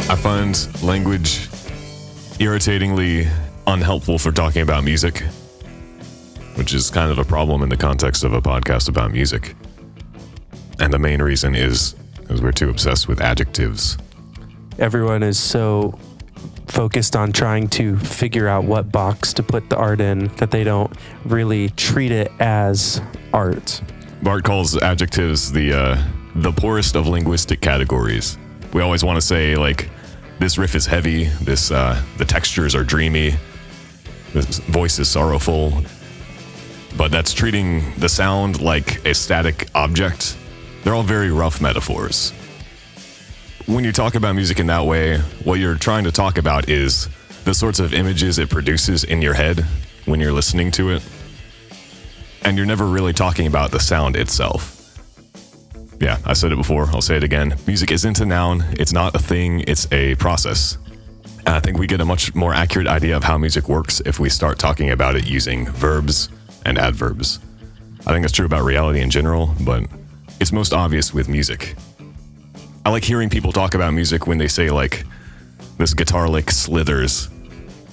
I find language irritatingly unhelpful for talking about music, which is kind of a problem in the context of a podcast about music. And the main reason is we're too obsessed with adjectives. Everyone is so focused on trying to figure out what box to put the art in that they don't really treat it as art. Bart calls adjectives the poorest of linguistic categories. We always want to say, like, this riff is heavy, the textures are dreamy, this voice is sorrowful, but that's treating the sound like a static object. They're all very rough metaphors. When you talk about music in that way, what you're trying to talk about is the sorts of images it produces in your head when you're listening to it. And you're never really talking about the sound itself. Yeah, I said it before, I'll say it again. Music isn't a noun, it's not a thing, it's a process. And I think we get a much more accurate idea of how music works if we start talking about it using verbs and adverbs. I think that's true about reality in general, but it's most obvious with music. I like hearing people talk about music when they say, like, this guitar lick slithers.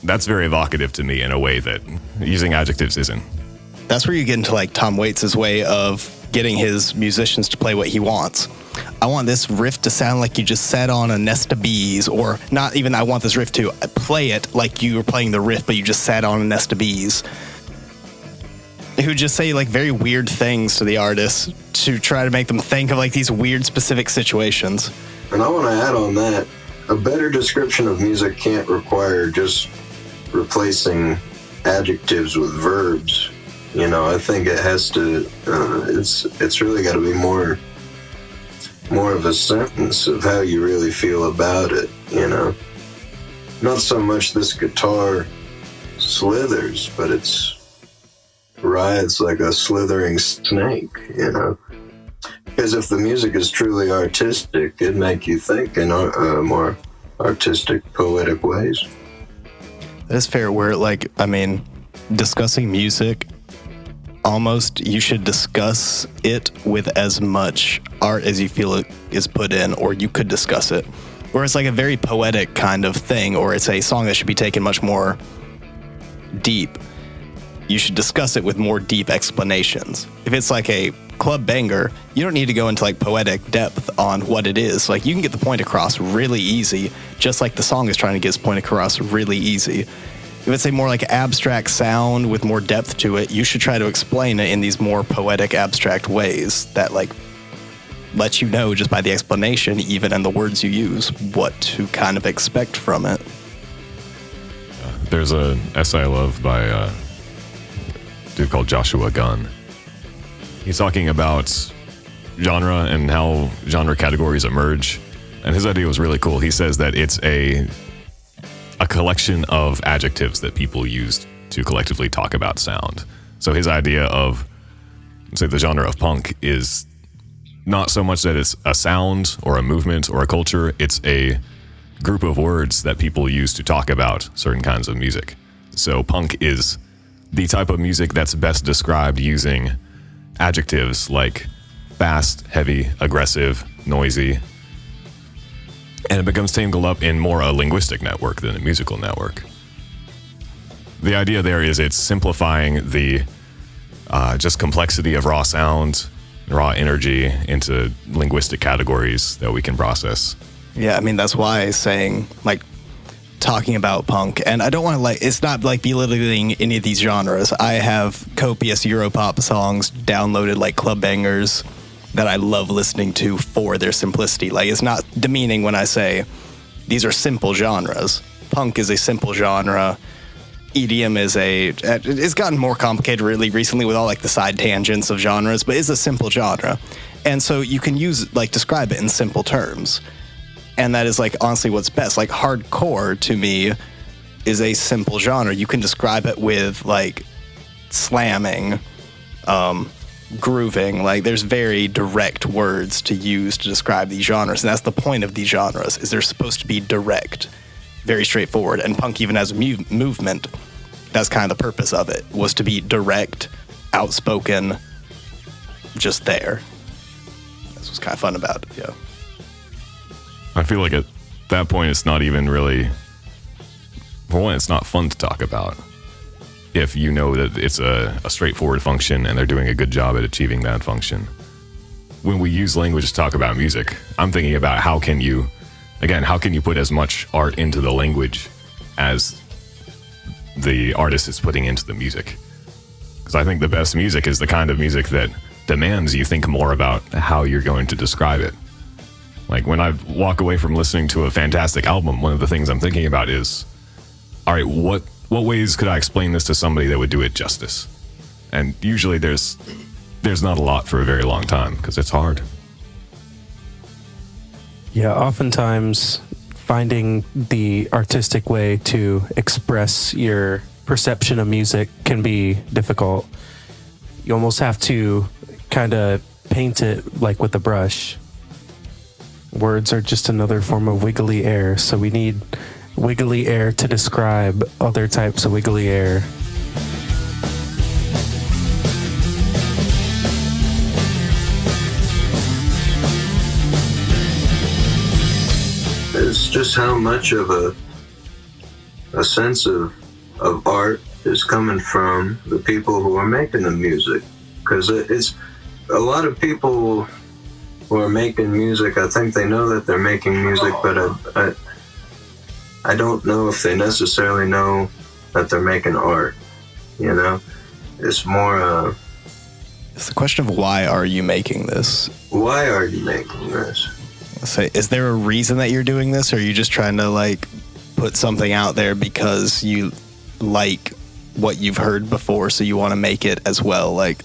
That's very evocative to me in a way that using adjectives isn't. That's where you get into, like, Tom Waits' way of getting his musicians to play what he wants. I want this riff to sound like you just sat on a nest of bees, or not even I want this riff to play it like you were playing the riff, but you just sat on a nest of bees. Who just say, like, very weird things to the artist to try to make them think of, like, these weird specific situations. And I want to add on that, a better description of music can't require just replacing adjectives with verbs. You know, I think it has to, it's really got to be more of a sentence of how you really feel about it, you know. Not so much this guitar slithers, but it's writhes like a slithering snake, you know. Because if the music is truly artistic, it'd make you think in more artistic, poetic ways. That's fair. Where, like, I mean, discussing music, almost you should discuss it with as much art as you feel it is put in, or you could discuss it. Where it's like a very poetic kind of thing, or it's a song that should be taken much more deep. You should discuss it with more deep explanations. If it's like a club banger, you don't need to go into, like, poetic depth on what it is. Like, you can get the point across really easy, just like the song is trying to get its point across really easy. If it's a more, like, abstract sound with more depth to it, you should try to explain it in these more poetic, abstract ways that, like, let you know just by the explanation, even in the words you use, what to kind of expect from it. There's an essay I love by a dude called Joshua Gunn. He's talking about genre and how genre categories emerge. And his idea was really cool. He says that it's a collection of adjectives that people use to collectively talk about sound. So his idea of, say, the genre of punk is not so much that it's a sound or a movement or a culture, it's a group of words that people use to talk about certain kinds of music. So punk is the type of music that's best described using adjectives like fast, heavy, aggressive, noisy. And it becomes tangled up in more a linguistic network than a musical network. The idea there is it's simplifying the just complexity of raw sound, raw energy into linguistic categories that we can process. Yeah, I mean, that's why saying, like, talking about punk, and I don't want to, like, it's not like belittling any of these genres. I have copious Europop songs downloaded, like club bangers, that I love listening to for their simplicity. Like, it's not demeaning when I say these are simple genres. Punk is a simple genre. EDM is it's gotten more complicated really recently with all, like, the side tangents of genres, but it's a simple genre. And so you can describe it in simple terms. And that is, like, honestly what's best. Like, hardcore to me is a simple genre. You can describe it with, like, slamming, grooving. Like, there's very direct words to use to describe these genres. And that's the point of these genres, is they're supposed to be direct, very straightforward. And punk even has a movement. That's kind of the purpose of it, was to be direct, outspoken, just there. That's what's kind of fun about it, yeah. I feel like that point, it's not even really, for one, it's not fun to talk about if you know that it's a straightforward function and they're doing a good job at achieving that function. When we use language to talk about music, I'm thinking about how can you put as much art into the language as the artist is putting into the music. Because I think the best music is the kind of music that demands you think more about how you're going to describe it. Like when I walk away from listening to a fantastic album, one of the things I'm thinking about is, all right, what ways could I explain this to somebody that would do it justice? And usually there's not a lot for a very long time because it's hard. Yeah, oftentimes finding the artistic way to express your perception of music can be difficult. You almost have to kind of paint it like with a brush. Words are just another form of wiggly air, so we need wiggly air to describe other types of wiggly air. It's just how much of a sense of art is coming from the people who are making the music. Because it's a lot of people who are making music, I think they know that they're making music, but I don't know if they necessarily know that they're making art, you know? It's more... It's the question of why are you making this? Why are you making this? Say, is there a reason that you're doing this, or are you just trying to like put something out there because you like what you've heard before, so you want to make it as well? Like,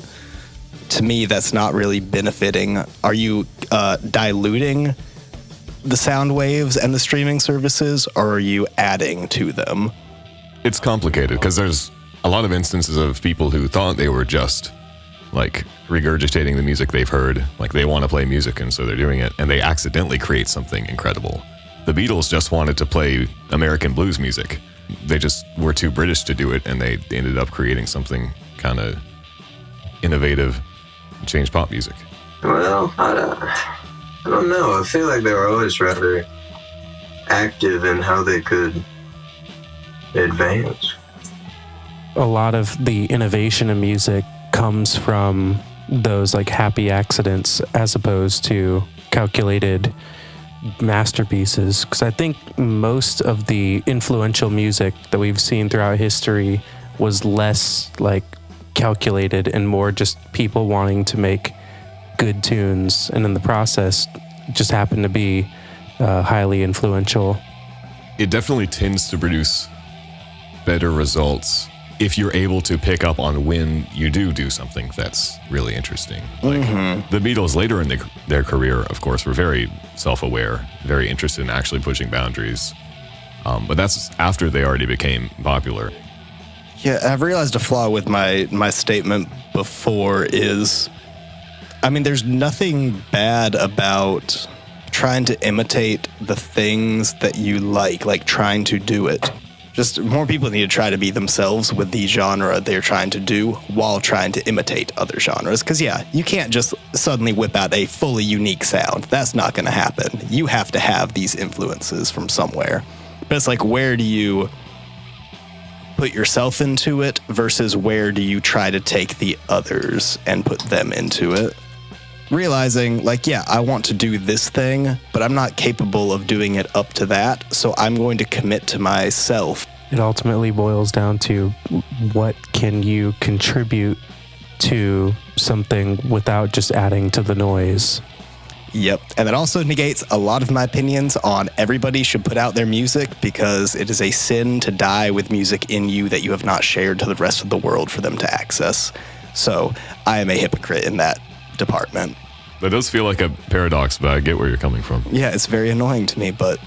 to me, that's not really benefiting. Are you diluting the sound waves and the streaming services, or are you adding to them? It's complicated because there's a lot of instances of people who thought they were just like regurgitating the music they've heard, like they want to play music and so they're doing it, and they accidentally create something incredible. The Beatles just wanted to play American blues music. They just were too British to do it, and they ended up creating something kind of innovative and changed pop music. Well, I don't know. I feel like they were always rather active in how they could advance. A lot of the innovation in music comes from those like happy accidents as opposed to calculated masterpieces. Because I think most of the influential music that we've seen throughout history was less like calculated and more just people wanting to make good tunes, and in the process just happened to be highly influential. It definitely tends to produce better results if you're able to pick up on when you do something that's really interesting. Like the Beatles later in their career, of course, were very self-aware, very interested in actually pushing boundaries. But that's after they already became popular. Yeah, I've realized a flaw with my statement before is, I mean, there's nothing bad about trying to imitate the things that you like trying to do it. Just more people need to try to be themselves with the genre they're trying to do while trying to imitate other genres. Because, yeah, you can't just suddenly whip out a fully unique sound. That's not going to happen. You have to have these influences from somewhere. But it's like, where do you put yourself into it versus where do you try to take the others and put them into it? Realizing, like, yeah, I want to do this thing, but I'm not capable of doing it up to that, so I'm going to commit to myself. It ultimately boils down to what can you contribute to something without just adding to the noise. Yep, and that also negates a lot of my opinions on everybody should put out their music, because it is a sin to die with music in you that you have not shared to the rest of the world for them to access. So I am a hypocrite in that department. That does feel like a paradox, but I get where you're coming from. Yeah, it's very annoying to me, but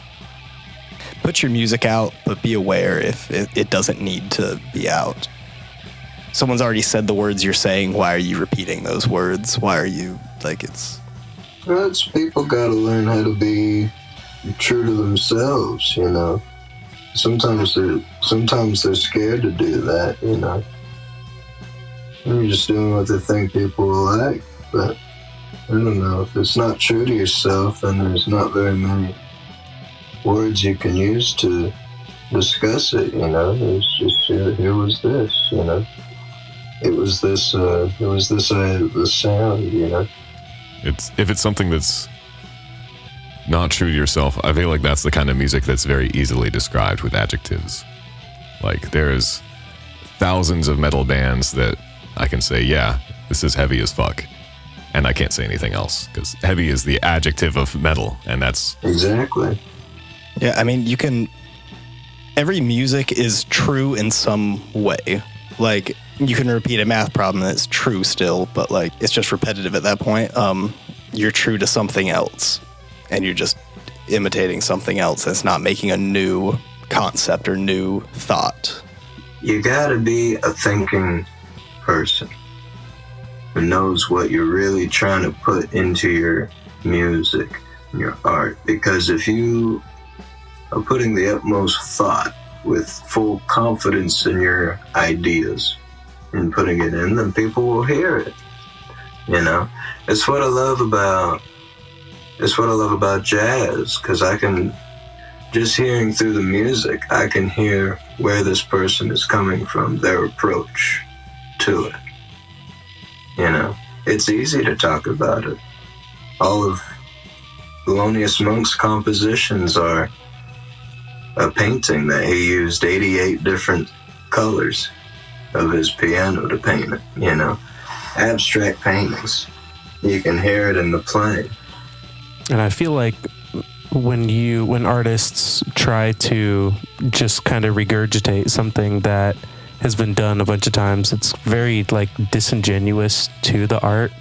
put your music out, but be aware if it doesn't need to be out. Someone's already said the words you're saying. Why are you repeating those words? Why are you, like, it's... Well, it's people gotta learn how to be true to themselves, you know. Sometimes they're scared to do that, you know. They're just doing what they think people will like. But I don't know, if it's not true to yourself, then there's not very many words you can use to discuss it, you know. It's just, here was this, you know. It was this sound, you know. If it's something that's not true to yourself, I feel like that's the kind of music that's very easily described with adjectives. Like, there's thousands of metal bands that I can say, yeah, this is heavy as fuck. And I can't say anything else, because heavy is the adjective of metal, and that's... Exactly. Yeah, I mean, every music is true in some way. Like, you can repeat a math problem that's true still, but like, it's just repetitive at that point. You're true to something else, and you're just imitating something else that's not making a new concept or new thought. You gotta be a thinking person who knows what you're really trying to put into your music, your art. Because if you are putting the utmost thought with full confidence in your ideas and putting it in, then people will hear it. You know, it's what I love about jazz, because I can, just hearing through the music, I can hear where this person is coming from, their approach to it. You know, it's easy to talk about it. All of Thelonious Monk's compositions are a painting that he used 88 different colors of his piano to paint it, you know. Abstract paintings. You can hear it in the playing. And I feel like when artists try to just kind of regurgitate something that has been done a bunch of times, it's very like disingenuous to the art,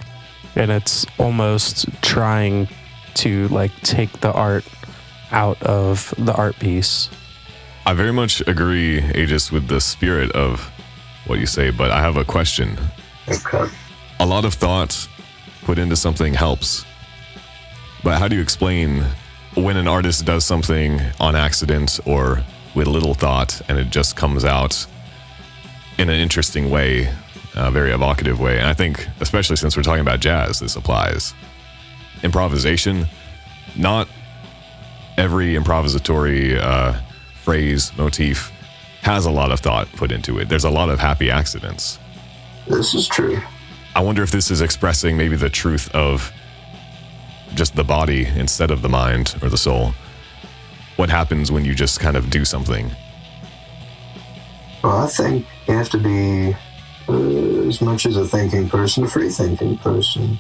and it's almost trying to like take the art out of the art piece. I very much agree, Agis, with the spirit of what you say, but I have a question. Okay. A lot of thought put into something helps, but how do you explain when an artist does something on accident or with little thought and it just comes out in an interesting way, a very evocative way? And I think, especially since we're talking about jazz, this applies. Improvisation, not every improvisatory phrase, motif has a lot of thought put into it. There's a lot of happy accidents. This is true. I wonder if this is expressing maybe the truth of just the body instead of the mind or the soul. What happens when you just kind of do something? Well, I think you have to be, as much as a thinking person, a free-thinking person.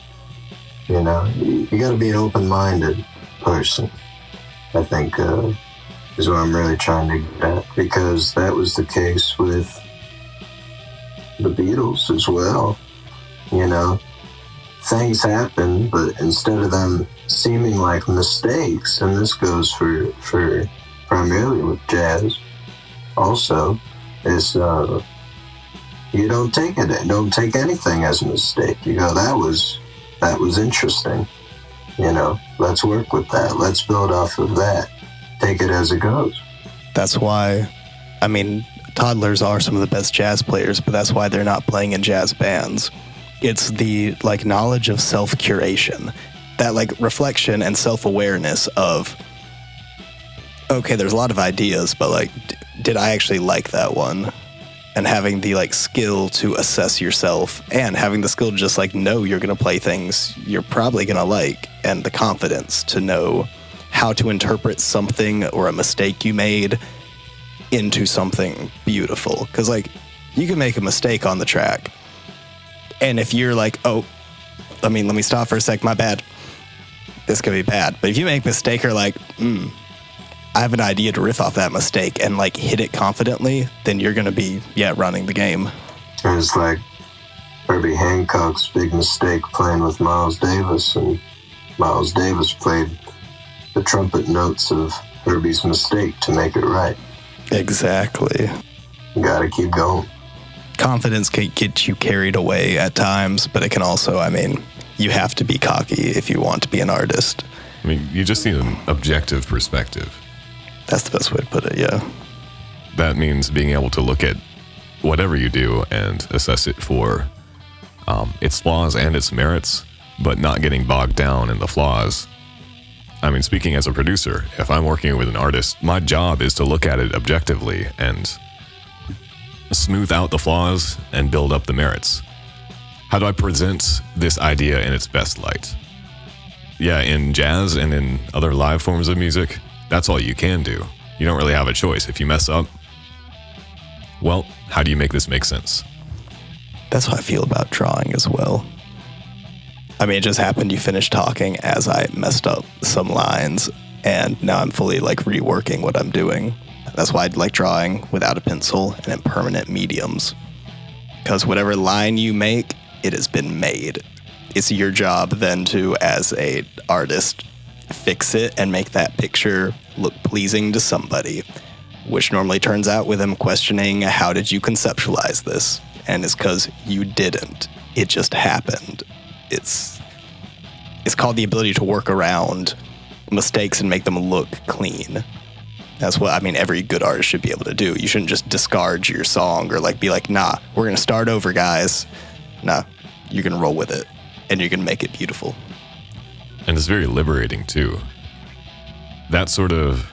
You know, you got to be an open-minded person, I think, is what I'm really trying to get at, because that was the case with the Beatles as well. You know, things happen, but instead of them seeming like mistakes, and this goes for primarily with jazz also, is you don't take anything as a mistake. You go, that was interesting. You know, let's work with that. Let's build off of that. Take it as it goes. That's why, I mean, toddlers are some of the best jazz players, but that's why they're not playing in jazz bands. It's the like knowledge of self-curation, that like reflection and self-awareness of, okay, there's a lot of ideas, but like, did I actually like that one? And having the like skill to assess yourself, and having the skill to just like know you're going to play things you're probably going to like, and the confidence to know how to interpret something or a mistake you made into something beautiful. Because like, you can make a mistake on the track, and if you're like, oh, let me stop for a sec, my bad, this could be bad. But if you make a mistake or like, I have an idea to riff off that mistake and like hit it confidently, then you're going to be, running the game. It was like Herbie Hancock's big mistake playing with Miles Davis, and Miles Davis played the trumpet notes of Herbie's mistake to make it right. Exactly. You gotta keep going. Confidence can get you carried away at times, but it can also, I mean, you have to be cocky if you want to be an artist. I mean, you just need an objective perspective. That's the best way to put it, yeah. That means being able to look at whatever you do and assess it for its flaws and its merits, but not getting bogged down in the flaws. I mean, speaking as a producer, if I'm working with an artist, my job is to look at it objectively and smooth out the flaws and build up the merits. How do I present this idea in its best light? Yeah, in jazz and in other live forms of music, that's all you can do. You don't really have a choice. If you mess up, well, how do you make this make sense? That's how I feel about drawing as well. I mean, it just happened you finished talking as I messed up some lines, and now I'm fully like reworking what I'm doing. That's why I like drawing without a pencil and in permanent mediums. Because whatever line you make, it has been made. It's your job then to, as a artist, fix it and make that picture look pleasing to somebody, which normally turns out with them questioning, how did you conceptualize this? And it's because you didn't. It just happened. It's called the ability to work around mistakes and make them look clean. That's what, I mean, every good artist should be able to do. You shouldn't just discard your song or like be like, nah, we're going to start over, guys. Nah, you're going to roll with it and you're going to make it beautiful. And it's very liberating too. That sort of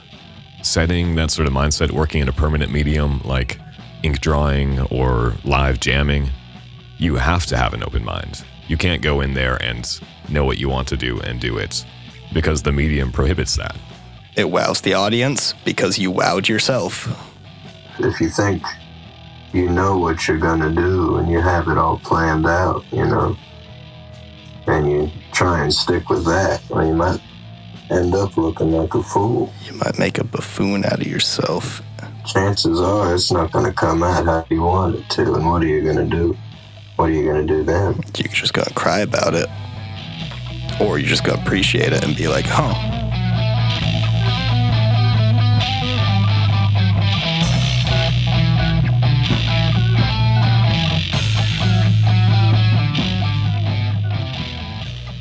setting, that sort of mindset, working in a permanent medium like ink drawing or live jamming, you have to have an open mind. You can't go in there and know what you want to do and do it because the medium prohibits that. It wows the audience because you wowed yourself. If you think you know what you're going to do and you have it all planned out, you know, and you try and stick with that, well, you might end up looking like a fool. You might make a buffoon out of yourself. Chances are it's not going to come out how you want it to, and what are you going to do? What are you going to do then? You're just going to cry about it. Or you're just going to appreciate it and be like, huh.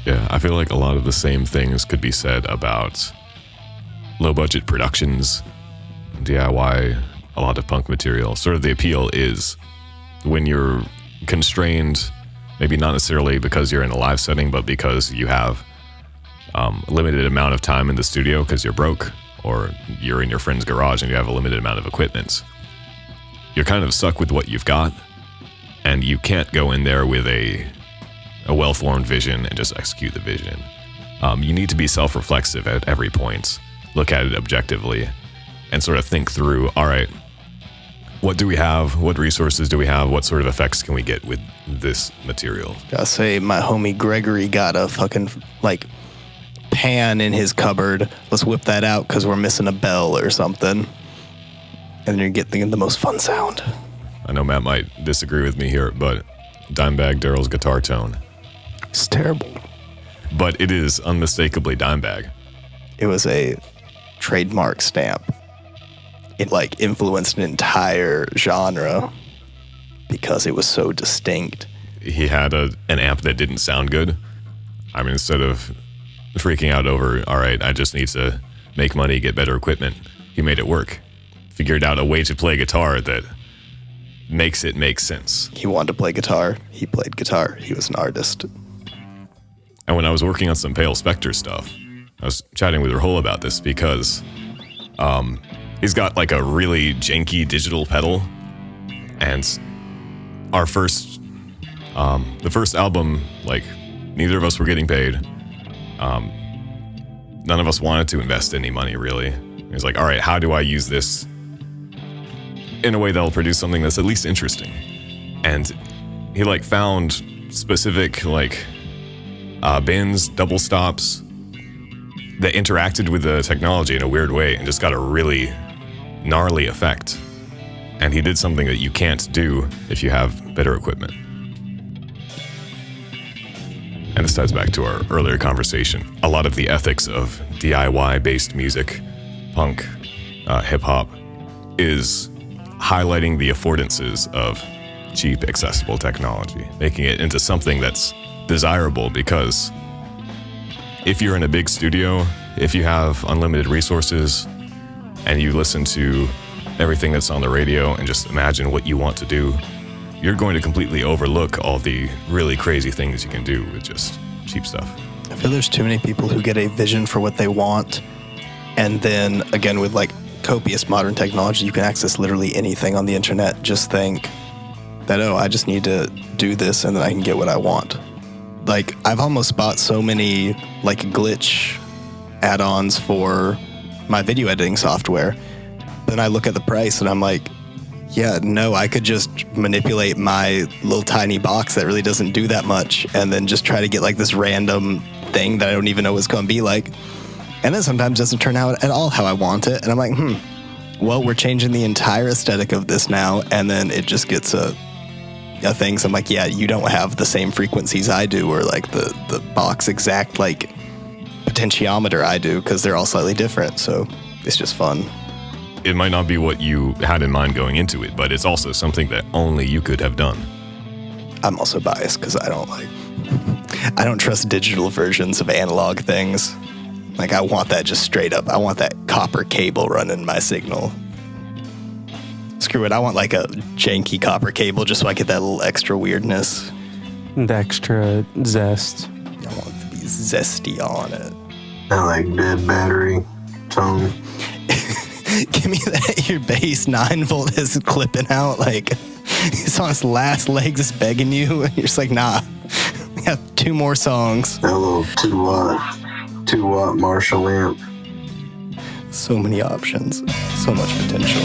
Yeah, I feel like a lot of the same things could be said about low-budget productions, DIY, a lot of punk material. Sort of the appeal is when you're constrained, maybe not necessarily because you're in a live setting, but because you have a limited amount of time in the studio because you're broke, or you're in your friend's garage and you have a limited amount of equipment. You're kind of stuck with what you've got, and you can't go in there with a well-formed vision and just execute the vision. You need to be self-reflexive at every point, look at it objectively, and sort of think through, all right, what do we have? What resources do we have? What sort of effects can we get with this material? Gotta say, my homie Gregory got a fucking, like, pan in his cupboard. Let's whip that out because we're missing a bell or something. And you're getting the most fun sound. I know Matt might disagree with me here, but Dimebag Darrell's guitar tone. It's terrible. But it is unmistakably Dimebag. It was a trademark stamp. It like influenced an entire genre because it was so distinct. He had an amp that didn't sound good. I mean, instead of freaking out over, all right, I just need to make money, get better equipment, he made it work. Figured out a way to play guitar that makes it make sense. He wanted to play guitar. He played guitar. He was an artist. And when I was working on some Pale Spectre stuff, I was chatting with Rahul about this because he's got like a really janky digital pedal, and the first album, like neither of us were getting paid. None of us wanted to invest any money really. He was like, all right, how do I use this in a way that'll produce something that's at least interesting? And he like found specific like bins, double stops that interacted with the technology in a weird way and just got a really gnarly effect. And he did something that you can't do if you have better equipment. And this ties back to our earlier conversation. A lot of the ethics of DIY-based music, punk, hip-hop, is highlighting the affordances of cheap, accessible technology, making it into something that's desirable, because if you're in a big studio, if you have unlimited resources and you listen to everything that's on the radio and just imagine what you want to do, you're going to completely overlook all the really crazy things you can do with just cheap stuff. I feel there's too many people who get a vision for what they want, and then again with like copious modern technology, you can access literally anything on the internet. Just think that, oh, I just need to do this and then I can get what I want. Like, I've almost bought so many like glitch add-ons for my video editing software. Then I look at the price and I'm like, yeah, no, I could just manipulate my little tiny box that really doesn't do that much and then just try to get like this random thing that I don't even know what's going to be like. And then sometimes it doesn't turn out at all how I want it. And I'm like, well, we're changing the entire aesthetic of this now. And then it just gets a thing. So I'm like, yeah, you don't have the same frequencies I do, or like the box exact like potentiometer I do, because they're all slightly different. So it's just fun. It might not be what you had in mind going into it, but it's also something that only you could have done. I'm also biased because I don't trust digital versions of analog things. Like, I want that just straight up. I want that copper cable running my signal. Screw it. I want like a janky copper cable just so I get that little extra weirdness. The extra zest. I want it to be zesty on it. I like dead battery tone. Give me that. Your bass 9-volt is clipping out. Like, it's on its last legs begging you. You're just like, nah. We have 2 more songs. That little 2-watt Marshall amp. So many options. So much potential.